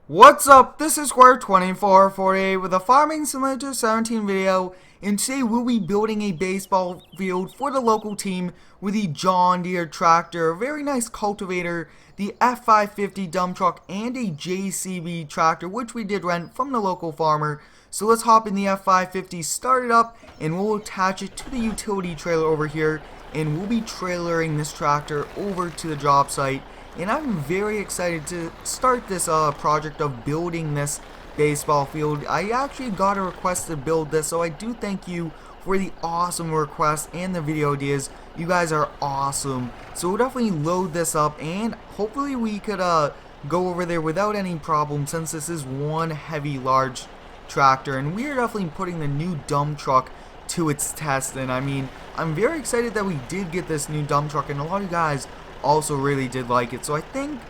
What's up? This is Square2448 with a Farming Simulator 17 video, and today we'll be building a baseball field for the local team with the John Deere tractor, a very nice cultivator, the F550 dump truck, and a JCB tractor, which we did rent from the local farmer. So let's hop in the F550, start it up, and we'll attach it to the utility trailer over here, and we'll be trailering this tractor over to the job site. And I'm very excited to start this project of building this baseball field. I actually got a request to build this, so I do thank you for the awesome request and the video ideas. You guys are awesome. So we'll definitely load this up, and hopefully we could go over there without any problem, since this is one heavy large tractor, and we are definitely putting the new dump truck to its test. And I mean, I'm very excited that we did get this new dump truck, and a lot of you guys also really did like it. So I think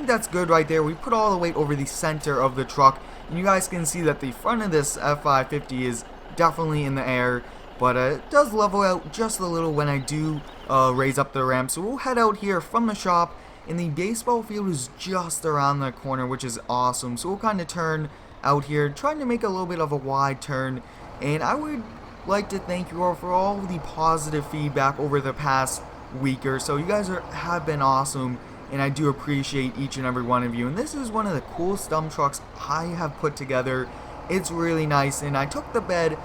that's good right there. We put all the weight over the center of the truck, and you guys can see that the front of this F550 is definitely in the air, but it does level out just a little when I do raise up the ramp. So we'll head out here from the shop, and the baseball field is just around the corner, which is awesome. So we'll kind of turn out here, trying to make a little bit of a wide turn. And I would like to thank you all for all the positive feedback over the past week or so. You guys have been awesome, and I do appreciate each and every one of you. And this is one of the coolest dump trucks I have put together. It's really nice, and I took the bed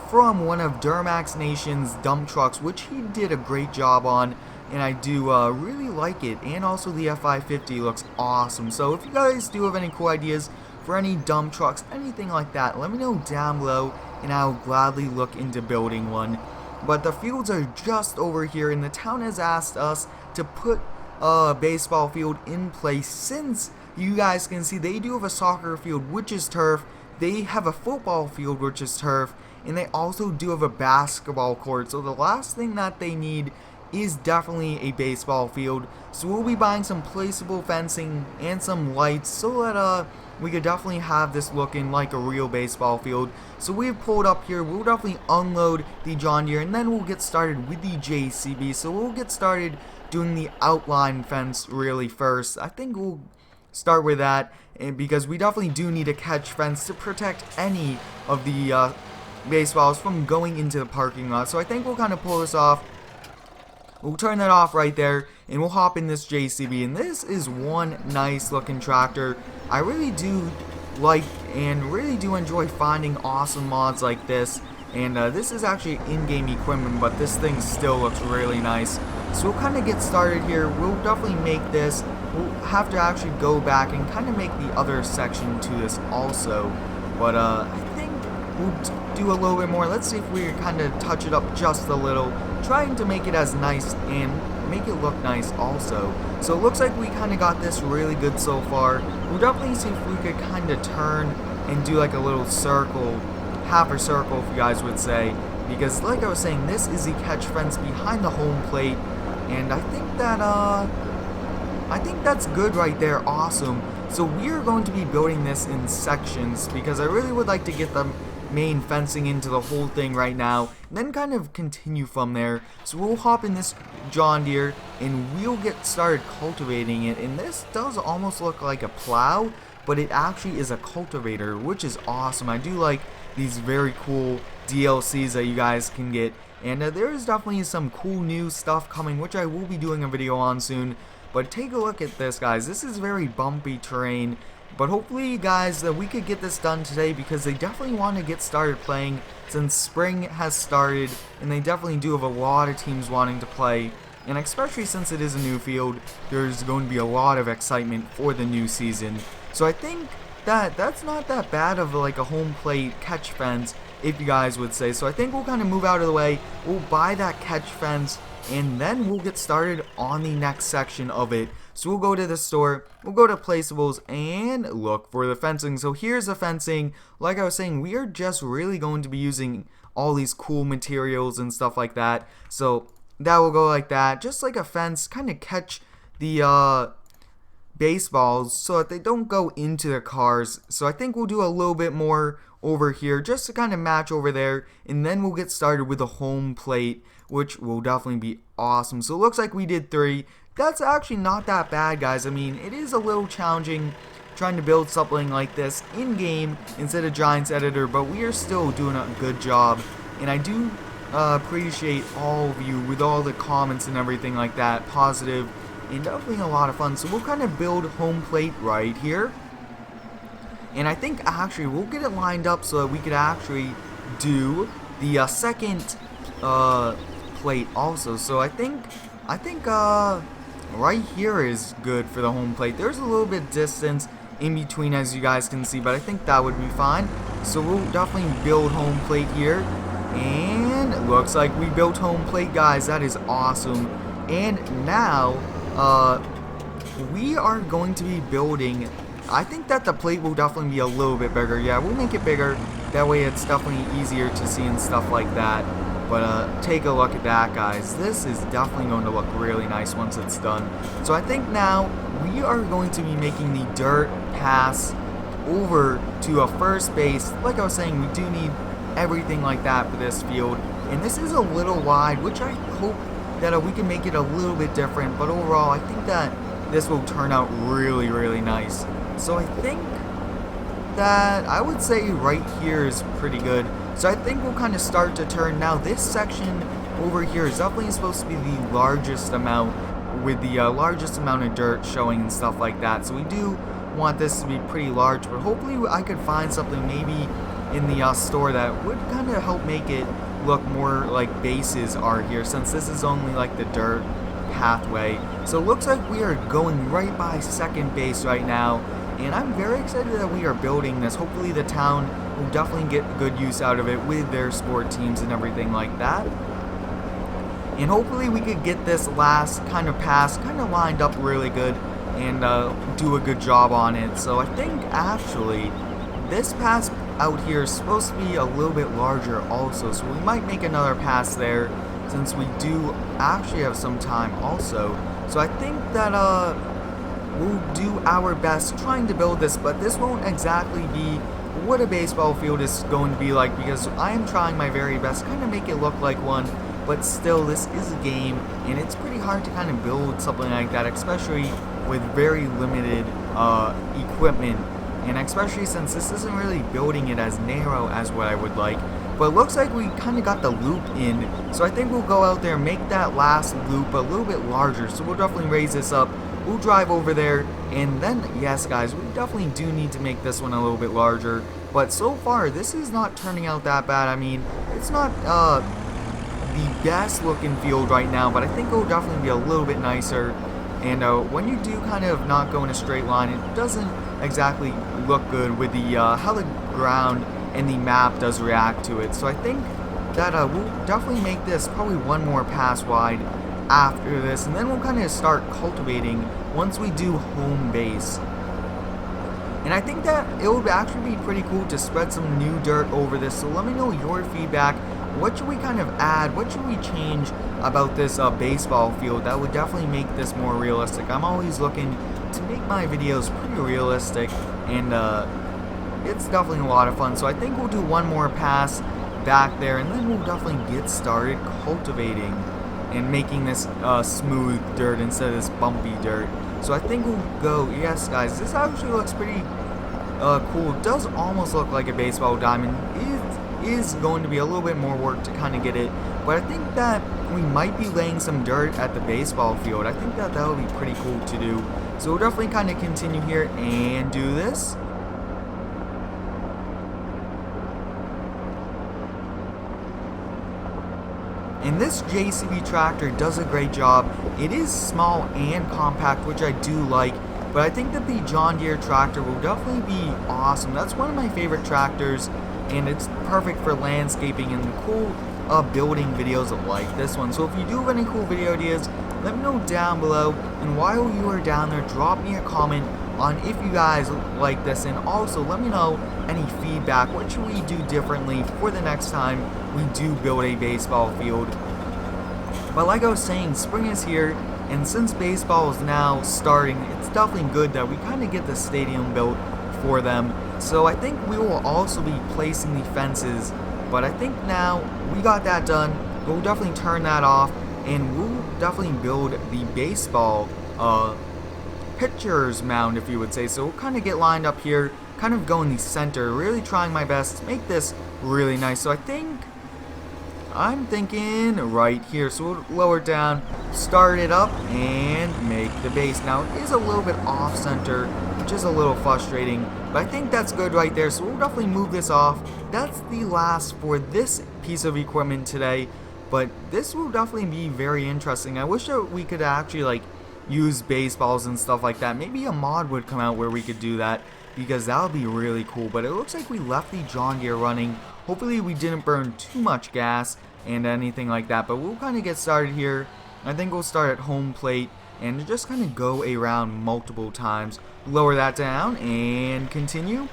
from one of Duramax Nation's dump trucks, which he did a great job on, and I do really like it. And also the F550 looks awesome. So if you guys do have any cool ideas for any dump trucks, anything like that, let me know down below, and I'll gladly look into building one. But the fields are just over here, and the town has asked us to put a baseball field in place, since you guys can see they do have a soccer field, which is turf, they have a football field, which is turf, and they also do have a basketball court. So the last thing that they need is definitely a baseball field. So we'll be buying some placeable fencing and some lights, so that we could definitely have this looking like a real baseball field. So we've pulled up here. We'll definitely unload the John Deere, and then we'll get started with the JCB. So we'll get started doing the outline fence really first. I think we'll start with that, and because we definitely do need a catch fence to protect any of the baseballs from going into the parking lot. So I think we'll kind of pull this off. We'll turn that off right there, and we'll hop in this JCB. And this is one nice looking tractor. I really do like and really do enjoy finding awesome mods like this. And this is actually in-game equipment, but this thing still looks really nice. So we'll kind of get started here. We'll definitely make this. We'll have to actually go back and kind of make the other section to this also. But I think we'll do a little bit more. Let's see if we can kind of touch it up just a little, trying to make it as nice and make it look nice also. So it looks like we kind of got this really good so far. We'll definitely see if we could kind of turn and do like a little circle, half a circle if you guys would say, because like I was saying, this is the catch fence behind the home plate, and I think that's good right there. Awesome. So we are going to be building this in sections, because I really would like to get the main fencing into the whole thing right now, and then kind of continue from there. So we'll hop in this John Deere, and we'll get started cultivating it. And this does almost look like a plow, but it actually is a cultivator, which is awesome. I do like these very cool DLCs that you guys can get, and there is definitely some cool new stuff coming, which I will be doing a video on soon. But take a look at this, guys. This is very bumpy terrain, but hopefully, guys, that we could get this done today, because they definitely want to get started playing since spring has started, and they definitely do have a lot of teams wanting to play. And especially since it is a new field, there's going to be a lot of excitement for the new season. So I think that's not that bad of like a home plate catch fence, if you guys would say. So I think we'll kind of move out of the way. We'll buy that catch fence, and then we'll get started on the next section of it. So we'll go to the store, we'll go to placeables, and look for the fencing. So here's the fencing. Like I was saying, we are just really going to be using all these cool materials and stuff like that. So that will go like that, just like a fence, kind of catch the baseballs so that they don't go into the cars. So I think we'll do a little bit more over here just to kind of match over there, and then we'll get started with the home plate, which will definitely be awesome. So it looks like we did 3. that's actually not that bad, guys. I mean, it is a little challenging trying to build something like this in-game instead of Giants Editor, but we are still doing a good job. And I do appreciate all of you with all the comments and everything like that, positive, and definitely a lot of fun. So we'll kind of build home plate right here. And I think actually we'll get it lined up so that we could actually do the second plate also. So I think right here is good for the home plate. There's a little bit distance in between, as you guys can see, but I think that would be fine. So we'll definitely build home plate here. And it looks like we built home plate, guys. That is awesome. And now we are going to be building, I think that the plate will definitely be a little bit bigger. Yeah, we'll make it bigger. That way it's definitely easier to see and stuff like that. But take a look at that, guys. This is definitely going to look really nice once it's done. So I think now we are going to be making the dirt pass over to a first base. Like I was saying, we do need everything like that for this field. And this is a little wide, which I hope that we can make it a little bit different. But overall, I think that this will turn out really, really nice. So I think that I would say right here is pretty good. So I think we'll kind of start to turn. Now this section over here is definitely supposed to be the largest amount, with the largest amount of dirt showing and stuff like that. So we do want this to be pretty large, but hopefully I could find something maybe in the store that would kind of help make it look more like bases are here, since this is only like the dirt pathway. So it looks like we are going right by second base right now, and I'm very excited that we are building this. Hopefully the town will definitely get good use out of it with their sport teams and everything like that. And hopefully we could get this last kind of pass kind of lined up really good and do a good job on it. So I think actually this pass out here is supposed to be a little bit larger also, so we might make another pass there since we do actually have some time also. So I think that we'll do our best trying to build this, but this won't exactly be what a baseball field is going to be like, because I am trying my very best to kind of make it look like one, but still this is a game and it's pretty hard to kind of build something like that, especially with very limited equipment, and especially since this isn't really building it as narrow as what I would like. But it looks like we kind of got the loop in, so I think we'll go out there and make that last loop a little bit larger. So we'll definitely raise this up, we'll drive over there, and then yes guys, we definitely do need to make this one a little bit larger. But so far this is not turning out that bad. I mean, it's not the best looking field right now, but I think it will definitely be a little bit nicer. And when you do kind of not go in a straight line, it doesn't exactly look good with the how the ground and the map does react to it. So I think that we'll definitely make this probably one more pass wide after this, and then we'll kind of start cultivating once we do home base. And I think that it would actually be pretty cool to spread some new dirt over this. So let me know your feedback. What should we kind of add? What should we change about this baseball field that would definitely make this more realistic? I'm always looking to make my videos pretty realistic, and it's definitely a lot of fun. So I think we'll do one more pass back there, and then we'll definitely get started cultivating and making this smooth dirt instead of this bumpy dirt. So I think we'll go, yes guys, this actually looks pretty cool. It does almost look like a baseball diamond. It is going to be a little bit more work to kind of get it, but I think that we might be laying some dirt at the baseball field. I think that would be pretty cool to do. So we'll definitely kind of continue here and do this. And this JCB tractor does a great job. It is small and compact, which I do like, but I think that the John Deere tractor will definitely be awesome. That's one of my favorite tractors, and it's perfect for landscaping and cool building videos like this one. So if you do have any cool video ideas, let me know down below, and while you are down there, drop me a comment on if you guys like this, and also let me know any feedback. What should we do differently for the next time we do build a baseball field? But like I was saying, spring is here, and since baseball is now starting, it's definitely good that we kind of get the stadium built for them. So I think we will also be placing the fences, but I think now we got that done. We'll definitely turn that off, and we'll definitely build the baseball pitcher's mound, if you would say. So we'll kind of get lined up here, kind of go in the center, really trying my best to make this really nice. So I'm thinking right here. So we'll lower it down, start it up, and make the base. Now it is a little bit off center, which is a little frustrating, but I think that's good right there. So we'll definitely move this off. That's the last for this piece of equipment today, but this will definitely be very interesting. I wish that we could actually like use baseballs and stuff like that. Maybe a mod would come out where we could do that, because that would be really cool. But it looks like we left the John Deere running. Hopefully we didn't burn too much gas and anything like that, but we'll kind of get started here. I think we'll start at home plate and just kind of go around multiple times. Lower that down and continue.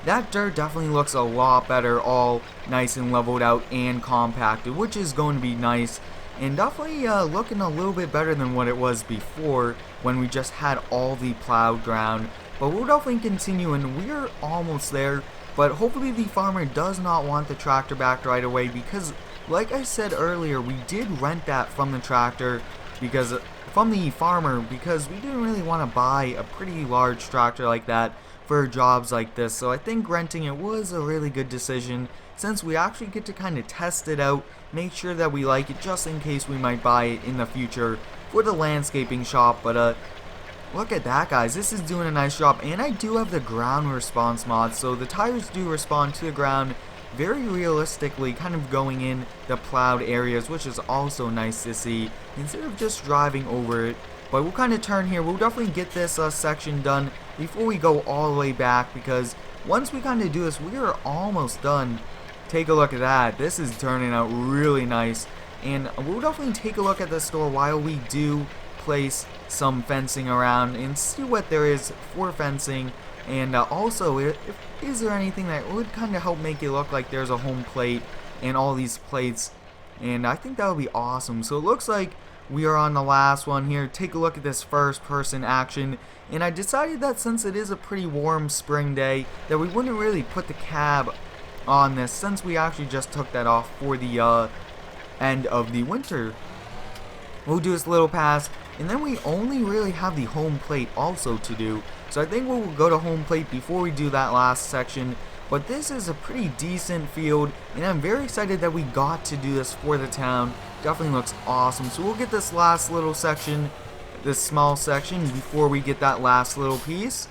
That dirt definitely looks a lot better, all nice and leveled out and compacted, which is going to be nice. And definitely looking a little bit better than what it was before when we just had all the plowed ground. But we'll definitely continue, and we're almost there. But hopefully the farmer does not want the tractor back right away, because like I said earlier, we did rent that from the tractor, because from the farmer, because we didn't really want to buy a pretty large tractor like that for jobs like this. So I think renting it was a really good decision, since we actually get to kind of test it out, make sure that we like it, just in case we might buy it in the future for the landscaping shop. But look at that, guys, this is doing a nice job. And I do have the ground response mod, so the tires do respond to the ground very realistically, kind of going in the plowed areas, which is also nice to see instead of just driving over it. But we'll kind of turn here. We'll definitely get this section done before we go all the way back, because once we kind of do this, we are almost done. Take a look at that. This is turning out really nice. And we'll definitely take a look at the store while we do place some fencing around and see what there is for fencing. And also, is there anything that would kind of help make it look like there's a home plate and all these plates? And I think that would be awesome. So it looks like we are on the last one here. Take a look at this first person action. And I decided that since it is a pretty warm spring day, that we wouldn't really put the cab on this, since we actually just took that off for the end of the winter. We'll do this little pass, and then we only really have the home plate also to do. So I think we'll go to home plate before we do that last section. But this is a pretty decent field, and I'm very excited that we got to do this for the town. Definitely looks awesome. So we'll get this last little section, this small section, before we get that last little piece.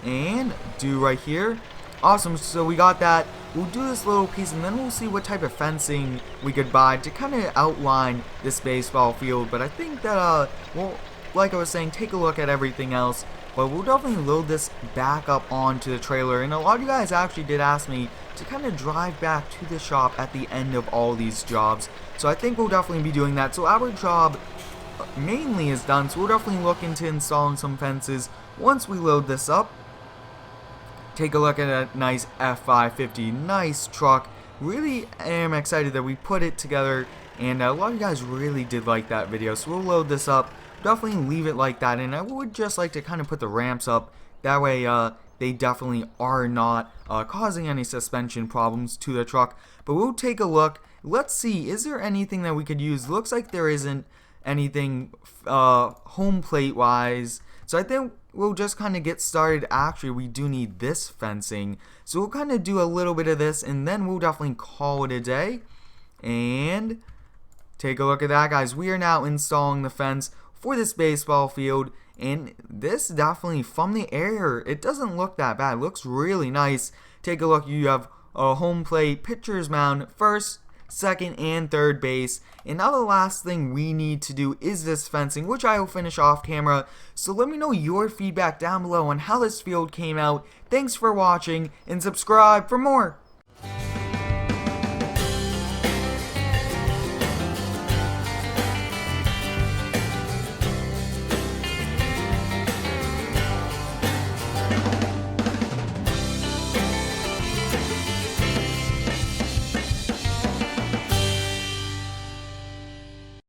And do right here. Awesome, so we got that. We'll do this little piece, and then we'll see what type of fencing we could buy to kind of outline this baseball field. But I think that, well, like I was saying, take a look at everything else. But we'll definitely load this back up onto the trailer. And a lot of you guys actually did ask me to kind of drive back to the shop at the end of all these jobs. So I think we'll definitely be doing that. So our job mainly is done. So we'll definitely look into installing some fences once we load this up. Take a look at a nice F550, nice truck. Really am excited that we put it together, and a lot of you guys really did like that video. So we'll load this up, definitely leave it like that, and I would just like to kind of put the ramps up. That way they definitely are not causing any suspension problems to the truck. But we'll take a look. Let's see, is there anything that we could use? Looks like there isn't anything home plate wise. So I think we'll just kind of get started. Actually, we do need this fencing. So we'll kind of do a little bit of this, and then we'll definitely call it a day. And take a look at that, guys. We are now installing the fence for this baseball field. And this definitely, from the air, it doesn't look that bad. It looks really nice. Take a look. You have a home plate, pitcher's mound, first, second, and third base. And now the last thing we need to do is this fencing, which I will finish off camera. So let me know your feedback down below on how this field came out. Thanks for watching, and subscribe for more.